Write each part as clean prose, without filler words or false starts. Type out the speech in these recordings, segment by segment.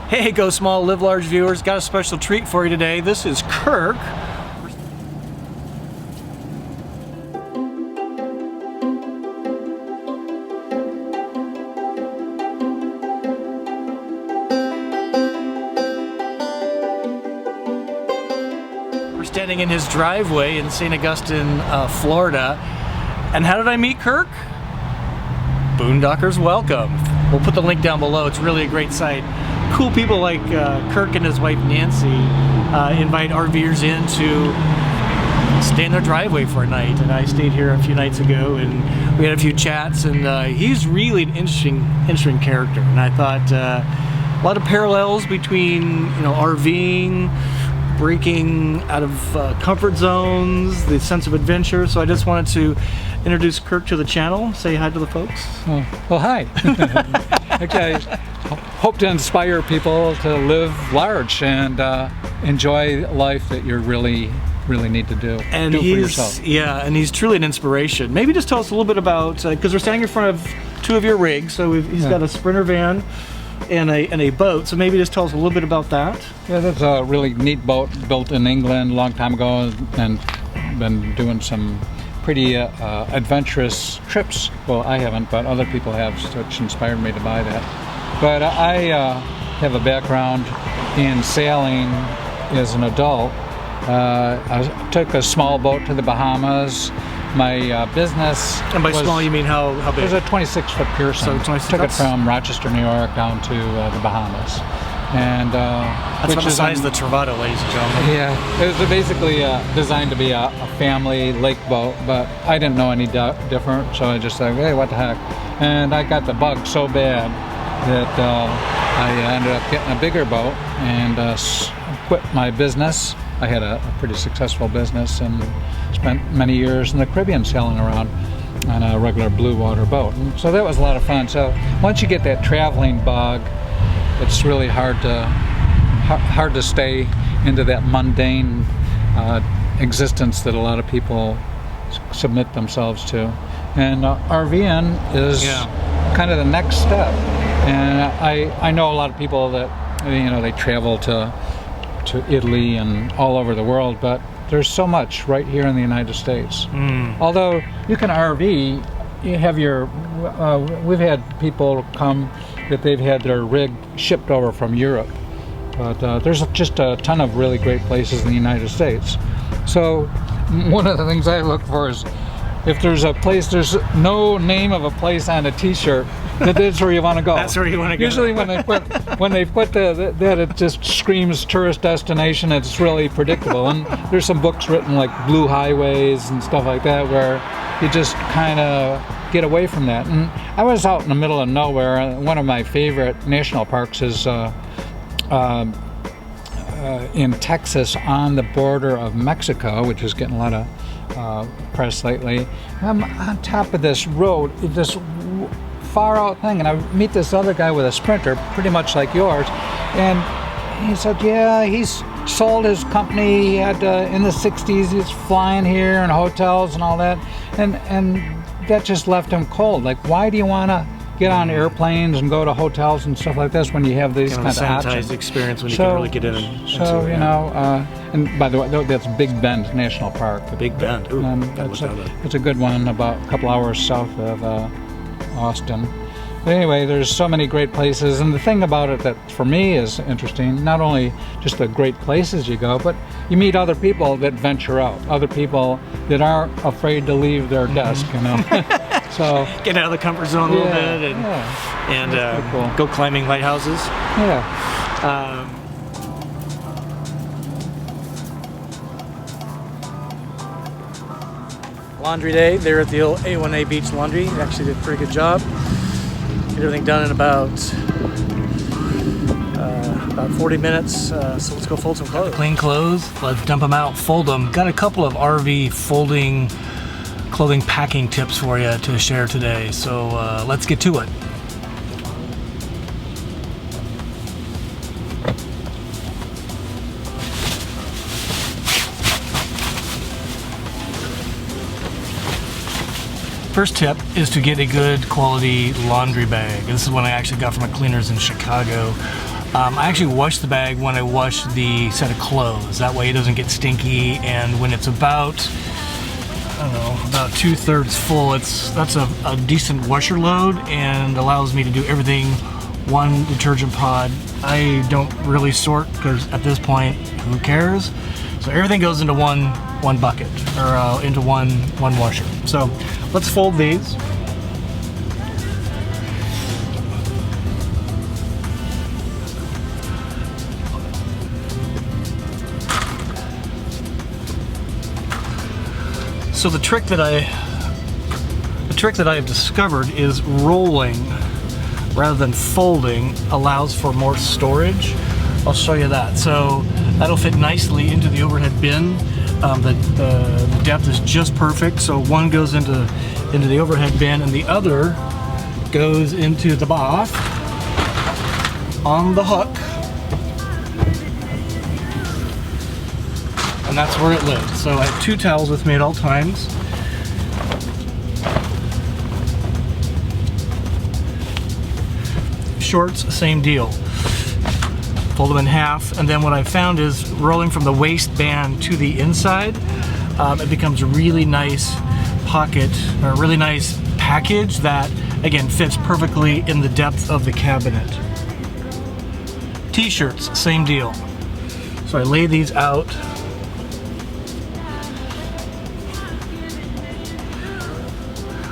Hey, Go Small, Live Large viewers, got a special treat for you today. This is Kirk. We're standing in his driveway in St. Augustine, Florida. And how did I meet Kirk? Boondockers Welcome. We'll put the link down below. It's really a great site. Cool people like Kirk and his wife Nancy invite RVers in to stay in their driveway for a night, and I stayed here a few nights ago and we had a few chats, and he's really an interesting character, and I thought a lot of parallels between RVing, breaking out of comfort zones, the sense of adventure. So I just wanted to introduce Kirk to the channel. Say hi to the folks. Well, hi. Okay, I hope to inspire people to live large and enjoy life that you really need to do. And do it for yourself. Yeah, and he's truly an inspiration. Maybe just tell us a little bit about, because we're standing in front of two of your rigs. So he's got a Sprinter van and a boat. So maybe just tell us a little bit about that. Yeah, that's a really neat boat built in England a long time ago, and been doing some pretty adventurous trips. Well, I haven't, but other people have, which inspired me to buy that. But I have a background in sailing as an adult. I took a small boat to the Bahamas. My business, and by small you mean how big? It was a 26-foot Pearson. So 26. Took it from Rochester, New York, down to the Bahamas, and that's about the size of the Travato, ladies and gentlemen. Yeah, it was basically designed to be a family lake boat, but I didn't know any different, so I just said, hey, what the heck? And I got the bug so bad that I ended up getting a bigger boat and quit my business. I had a pretty successful business and spent many years in the Caribbean sailing around on a regular blue water boat. And so that was a lot of fun. So once you get that traveling bug, it's really hard to stay into that mundane existence that a lot of people submit themselves to. And RVing is kind of the next step. And I know a lot of people that they travel to Italy and all over the world, but there's so much right here in the United States. Although you can RV, you have we've had people come that they've had their rig shipped over from Europe, but there's just a ton of really great places in the United States. So one of the things I look for is if there's a place, there's no name of a place on a t-shirt, that's where you want to go. That's where you want to go. Usually when they put that, it just screams tourist destination. It's really predictable. And there's some books written like Blue Highways and stuff like that where you just kind of get away from that. And I was out in the middle of nowhere. One of my favorite national parks is in Texas on the border of Mexico, which is getting a lot of press lately. I'm on top of this road, this far out thing, and I meet this other guy with a Sprinter, pretty much like yours, and he said, yeah, he's sold his company. He had in the 60s, he's flying here and hotels and all that, and that just left him cold. Like, why do you want to get on airplanes and go to hotels and stuff like this when you have these kind of sanitized experience when you can really get in and and by the way, that's Big Bend National Park. Big Bend. Ooh, it's a good one, about a couple hours south of Austin. But anyway, there's so many great places, and the thing about it that for me is interesting, not only just the great places you go, but you meet other people that venture out, other people that aren't afraid to leave their desk, So get out of the comfort zone a little bit and cool. Go climbing lighthouses. Yeah. Laundry day there at the old A1A Beach Laundry. They actually did a pretty good job. Get everything done in about 40 minutes. So let's go fold some clothes. Clean clothes. Let's dump them out, fold them. Got a couple of RV folding clothing packing tips for you to share today. So let's get to it. First tip is to get a good quality laundry bag. This is one I actually got from a cleaners in Chicago. I actually wash the bag when I wash the set of clothes. That way it doesn't get stinky, and when it's about, I don't know, about 2/3 full, that's a decent washer load and allows me to do everything one detergent pod. I don't really sort because at this point, who cares? So everything goes into one bucket, or into one washer. So let's fold these. So the trick that I have discovered is rolling rather than folding allows for more storage. I'll show you that. So that'll fit nicely into the overhead bin. The depth is just perfect. So one goes into the overhead bin and the other goes into the bath on the hook. And that's where it lives. So I have 2 towels with me at all times. Shorts, same deal. Fold them in half, and then what I found is rolling from the waistband to the inside, it becomes a really nice pocket, or a really nice package that, again, fits perfectly in the depth of the cabinet. T-shirts, same deal. So I lay these out.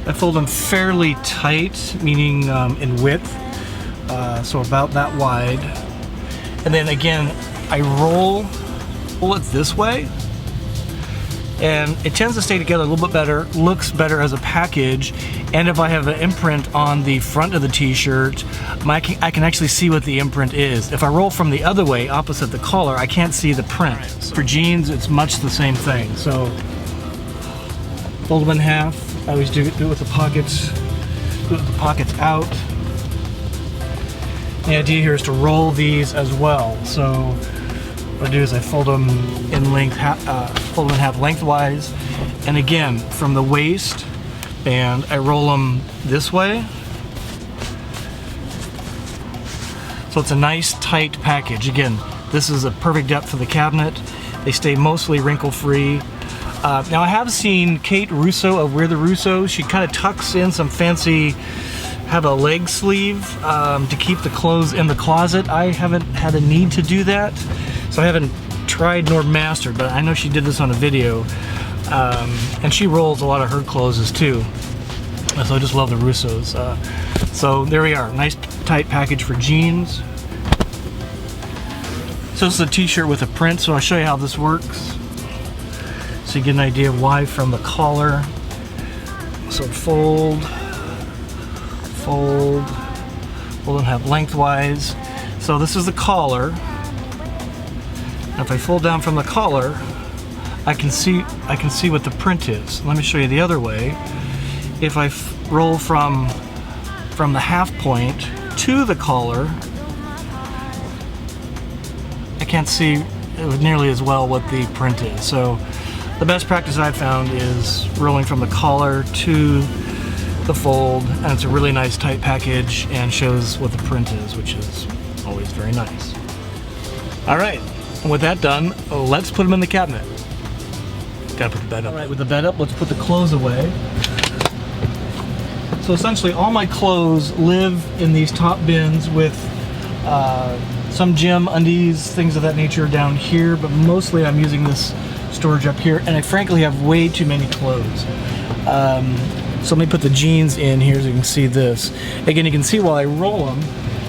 I fold them fairly tight, meaning in width, so about that wide. And then again, I roll it this way, and it tends to stay together a little bit better, looks better as a package, and if I have an imprint on the front of the t-shirt, I can actually see what the imprint is. If I roll from the other way, opposite the collar, I can't see the print. For jeans, it's much the same thing. So fold them in half. I always do it with the pockets out. The idea here is to roll these as well. So what I do is I fold them in fold them in half lengthwise, and again from the waist band I roll them this way. So it's a nice tight package. Again, this is a perfect depth for the cabinet. They stay mostly wrinkle free. Now I have seen Kate Russo of We're the Russos. She kind of tucks in some fancy, have a leg sleeve to keep the clothes in the closet. I haven't had a need to do that, so I haven't tried nor mastered, but I know she did this on a video. And she rolls a lot of her clothes too. So I just love the Russos. So there we are, nice tight package for jeans. So this is a t-shirt with a print, so I'll show you how this works. So you get an idea of why from the collar. So fold and have lengthwise. So this is the collar. Now if I fold down from the collar, I can see what the print is. Let me show you the other way. If I roll from the half point to the collar, I can't see nearly as well what the print is. So the best practice I've found is rolling from the collar to the fold, and it's a really nice tight package and shows what the print is, which is always very nice. All right, and with that done, let's put them in the cabinet. Gotta put the bed up. All right, with the bed up, let's put the clothes away. So essentially all my clothes live in these top bins with some gym, undies, things of that nature down here, but mostly I'm using this storage up here, and I frankly have way too many clothes. So let me put the jeans in here so you can see this. Again, you can see while I roll them,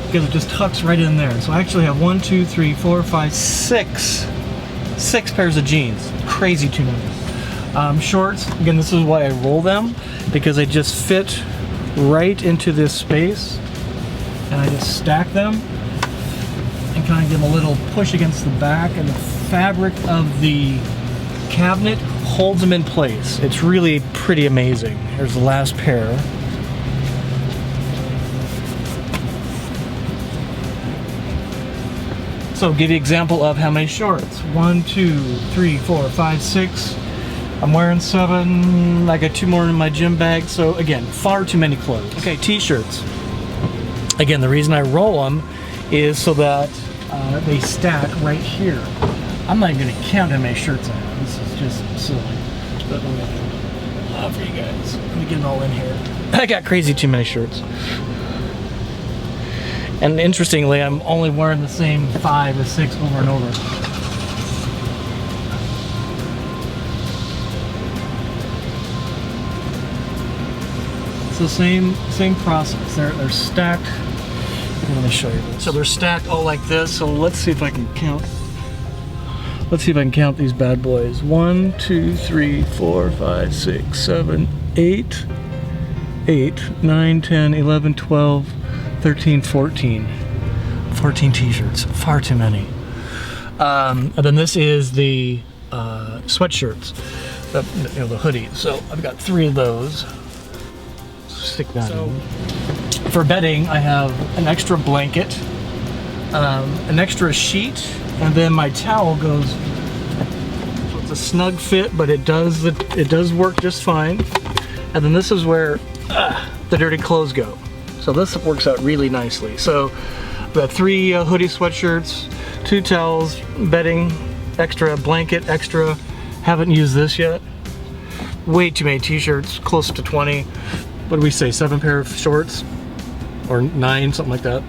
because it just tucks right in there. So I actually have 1, 2, 3, 4, 5, 6 pairs of jeans. Crazy too many. Shorts, again, this is why I roll them, because they just fit right into this space, and I just stack them and kind of give them a little push against the back, and the fabric of the cabinet holds them in place. It's really pretty amazing. Here's the last pair. So give you an example of how many shorts. 1, 2, 3, 4, 5, 6. I'm wearing 7. I got 2 more in my gym bag. So again, far too many clothes. Okay, t-shirts. Again, the reason I roll them is so that they stack right here. I'm not even going to count how many shirts I have. This is just silly. But for you guys. Let me get it all in here. I got crazy too many shirts. And interestingly, I'm only wearing the same 5 or 6 over and over. So same process. They're stacked. Let me show you this. So they're stacked all like this. So let's see if I can count. Let's see if I can count these bad boys. 1, 2, 3, 4, 5, 6, 7, 8, 9, 10, 11, 12, 13, 14. 14 t-shirts. Far too many. And then this is the sweatshirts, the hoodies. So I've got 3 of those. Stick that in. For bedding, I have an extra blanket, an extra sheet, and then my towel goes. So it's a snug fit, but it does work just fine. And then this is where the dirty clothes go. So this works out really nicely. So I've got 3 hoodie sweatshirts, 2 towels, bedding, extra blanket, extra. Haven't used this yet. Way too many t-shirts, close to 20. What do we say? 7 pair of shorts, or 9, something like that.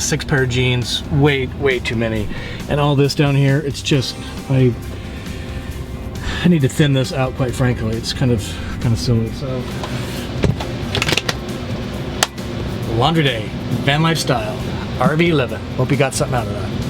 6 pair of jeans. Way too many. And all this down here, it's just I need to thin this out. Quite frankly, it's kind of silly. So laundry day, van life style, RV living. Hope you got something out of that.